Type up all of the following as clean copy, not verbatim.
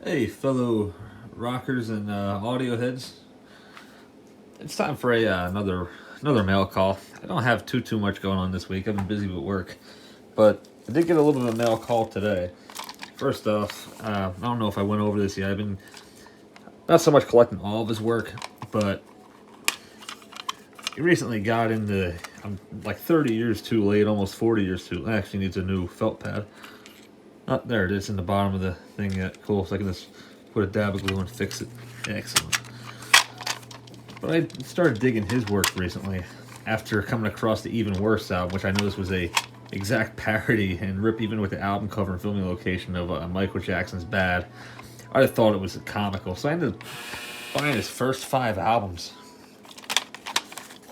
Hey, fellow rockers and audio heads. It's time for another mail call. I don't have too much going on this week. I've been busy with work, but I did get a little bit of a mail call today. First off, I don't know if I went over this yet. I've been not so much collecting all of his work, but he recently got into. I'm like 30 years too late, almost 40 years too. Actually, needs a new felt pad. There it is in the bottom of the thing. Yet cool. So I can just put a dab of glue and fix it. Excellent. But I started digging his work recently after coming across the Even Worse album, which I noticed was a exact parody and rip even with the album cover and filming location of Michael Jackson's Bad. I thought it was comical, so I ended up buying his first 5 albums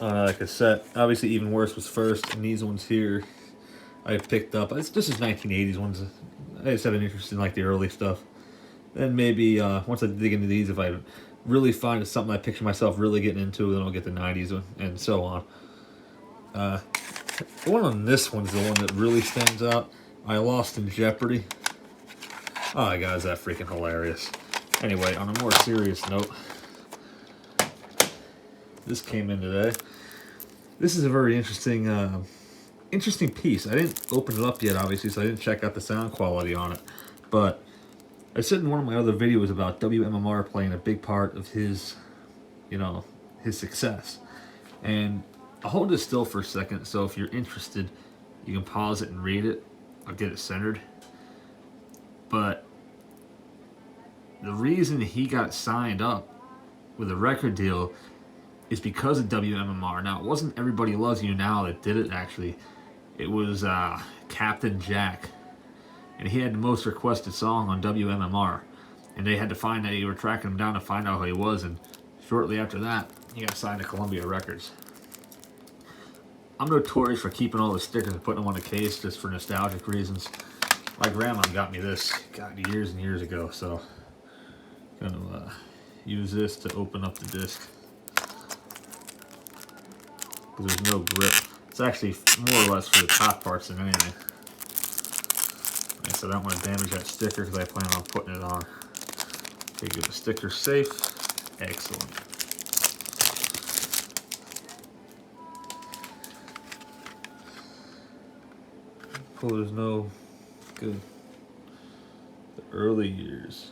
on a cassette. Obviously, Even Worse was first, and these ones here I picked up. This is 1980s ones. I just had an interest in like the early stuff. Then maybe once I dig into these, if I really find it's something I picture myself really getting into, then I'll get the 90s and so on. The one on this one's the one that really stands out. I Lost in Jeopardy. Oh my god, is that freaking hilarious. Anyway, on a more serious note, this came in today. This is a very interesting piece. I didn't open it up yet, obviously, so I didn't check out the sound quality on it. But I said in one of my other videos about WMMR playing a big part of his, his success. And I'll hold this still for a second, so if you're interested, you can pause it and read it. I'll get it centered. But the reason he got signed up with a record deal is because of WMMR. Now, it wasn't Everybody Loves You Now that did it, actually. It was Captain Jack. And he had the most requested song on WMMR. And they had to find that. They were tracking him down to find out who he was. And shortly after that, he got signed to Columbia Records. I'm notorious for keeping all the stickers and putting them on the case just for nostalgic reasons. My grandma got me this, years and years ago. So I'm going to use this to open up the disc. Because there's no grip. It's actually more or less for the top parts than anything. So I don't want to damage that sticker because I plan on putting it on. Okay, get the sticker safe. Excellent. Cool, there's no good. The early years.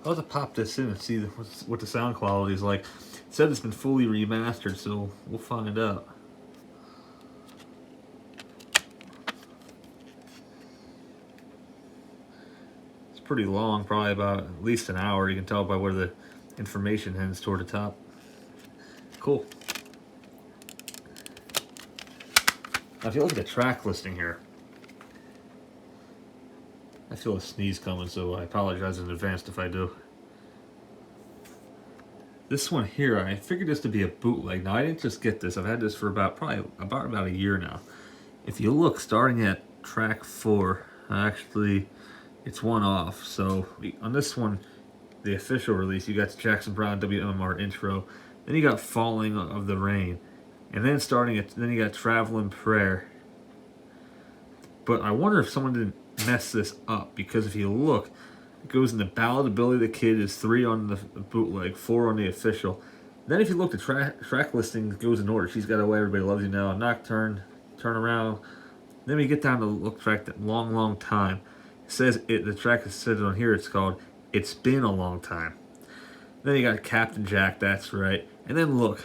I'll have to pop this in and see what the sound quality is like. It said it's been fully remastered, so we'll find out. Pretty long, probably about at least an hour. You can tell by where the information heads toward the top. Cool. Now if you look at the track listing here, I feel a sneeze coming, so I apologize in advance if I do. This one here, I figured this to be a bootleg. Now I didn't just get this. I've had this for about a year now. If you look, starting at track 4, actually it's one off. So on this one, the official release, you got the Jackson Browne WMMR intro, then you got Falling of the Rain, and then then you got Traveling Prayer. But I wonder if someone didn't mess this up, because if you look, it goes into Ballad of Billy the Kid is 3 on the bootleg, 4 on the official. Then if you look, the track listing goes in order. She's Got Away, Everybody Loves You Now, Nocturne, Turn Around. Then we get down to look track that Long Time. Says the track is said on here, it's called It's Been a Long Time. Then you got Captain Jack, that's right. And then look,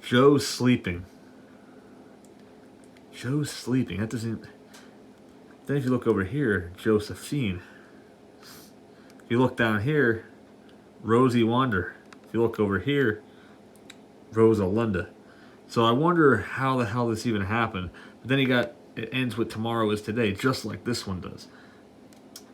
Joe's Sleeping. Joe's Sleeping, that doesn't. Then if you look over here, Josephine. If you look down here, Rosie Wonder. If you look over here, Rosalunda. So I wonder how the hell this even happened. But then it ends with Tomorrow Is Today, just like this one does.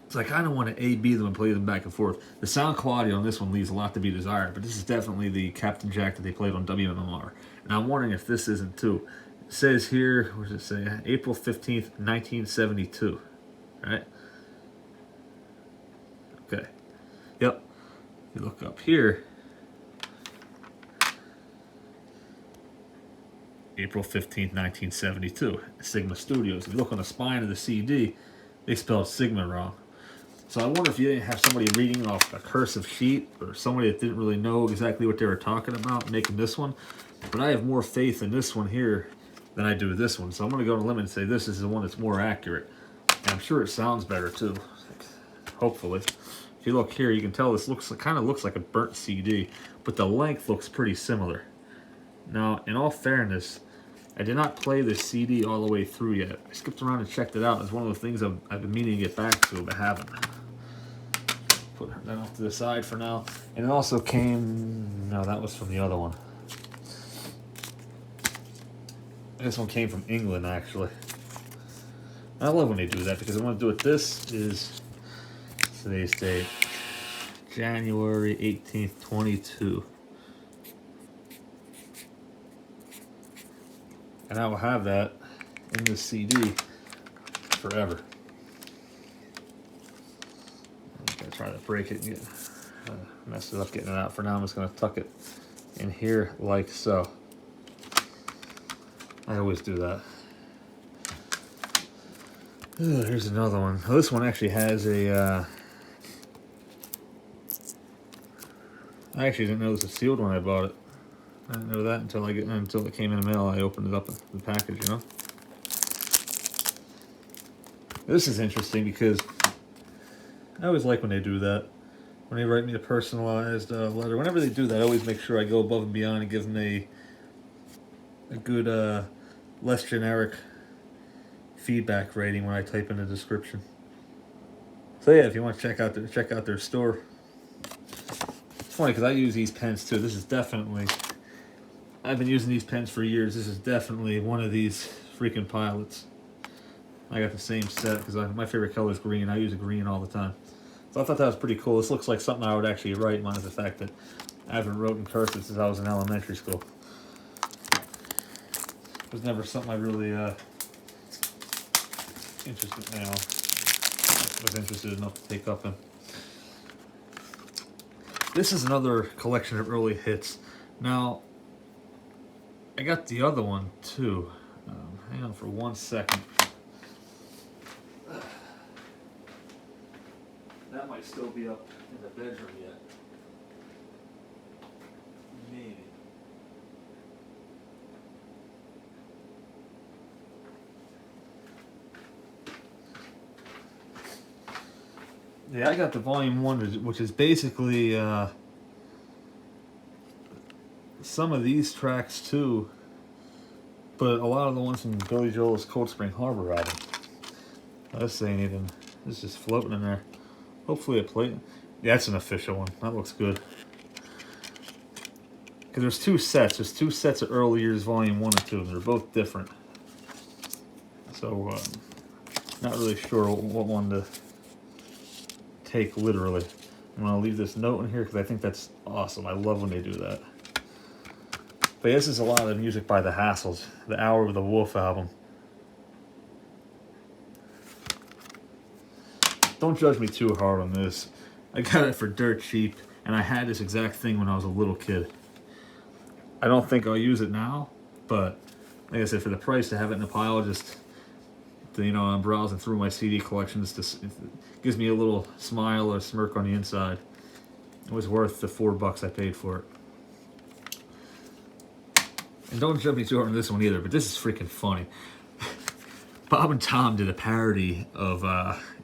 So I kind of want to A-B them and play them back and forth. The sound quality on this one leaves a lot to be desired, but this is definitely the Captain Jack that they played on WMMR. And I'm wondering if this isn't too. It says here, what does it say? April 15th, 1972. Right? Okay. Yep. You look up here. April 15th, 1972, Sigma Studios. If you look on the spine of the CD, they spelled Sigma wrong. So I wonder if you didn't have somebody reading off a cursive sheet or somebody that didn't really know exactly what they were talking about making this one. But I have more faith in this one here than I do this one. So I'm going to go on a limb and say this is the one that's more accurate. And I'm sure it sounds better too. Hopefully. If you look here, you can tell this kind of looks like a burnt CD, but the length looks pretty similar. Now, in all fairness, I did not play this CD all the way through yet. I skipped around and checked it out. It's one of the things I've been meaning to get back to, but haven't. Put that off to the side for now. And it also came... No, that was from the other one. This one came from England, actually. I love when they do that, because I want to do it. This is today's date. January 18th, 22. And I will have that in this CD forever. I'm going to try to break it and mess it up getting it out. For now, I'm just going to tuck it in here like so. I always do that. Ooh, here's another one. Oh, this one actually has a... I actually didn't know this was sealed when I bought it. I didn't know that until it came in the mail. I opened it up in the package, you know. This is interesting because I always like when they do that. When they write me a personalized letter, whenever they do that, I always make sure I go above and beyond and give them a good, less generic feedback rating when I type in the description. So yeah, if you want to check out their store. It's funny because I use these pens too. This is definitely... I've been using these pens for years. This is definitely one of these freaking pilots. I got the same set because my favorite color is green. I use a green all the time. So I thought that was pretty cool. This looks like something I would actually write, minus the fact that I haven't wrote in cursive since I was in elementary school. It was never something I really was interested enough to take up in. This is another collection of early hits. Now, I got the other one too. Hang on for 1 second. That might still be up in the bedroom yet. Maybe. Yeah, I got the volume 1, which is basically some of these tracks too, but a lot of the ones from Billy Joel's Cold Spring Harbor album. This ain't even, this is just floating in there. Hopefully it played. Yeah, that's an official one. That looks good. Because there's two sets. There's two sets of early years, volume 1 and 2, and they're both different. So, not really sure what one to take literally. I'm going to leave this note in here because I think that's awesome. I love when they do that. But yeah, this is a lot of music by the Hassles, the Hour of the Wolf album. Don't judge me too hard on this. I got it for dirt cheap, and I had this exact thing when I was a little kid. I don't think I'll use it now, but like I said, for the price to have it in a pile, just to, you know, I'm browsing through my CD collection, it gives me a little smile or smirk on the inside. It was worth the $4 I paid for it. And don't judge me too hard on this one either, but this is freaking funny. Bob and Tom did a parody of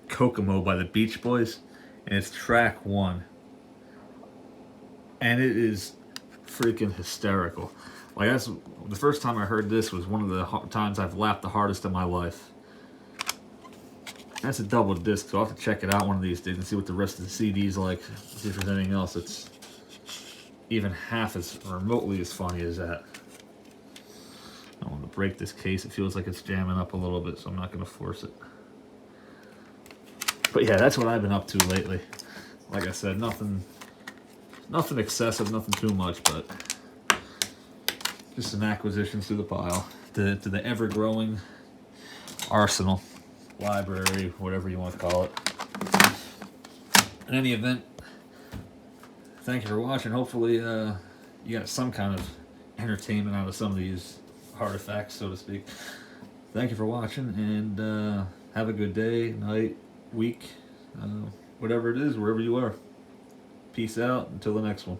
Kokomo by the Beach Boys, and it's track 1. And it is freaking hysterical. Like, that's the first time I heard this was one of the times I've laughed the hardest in my life. That's a double disc, so I'll have to check it out one of these days and see what the rest of the CD's like. See if there's anything else that's even half as remotely as funny as that. I don't want to break this case. It feels like it's jamming up a little bit, so I'm not going to force it. But yeah, that's what I've been up to lately. Like I said, nothing excessive, nothing too much, but just some acquisitions to the pile, to the ever-growing arsenal, library, whatever you want to call it. In any event, thank you for watching. Hopefully you got some kind of entertainment out of some of these artifacts, so to speak. Thank you for watching, and have a good day, night, week, whatever it is, wherever you are. Peace out. Until the next one.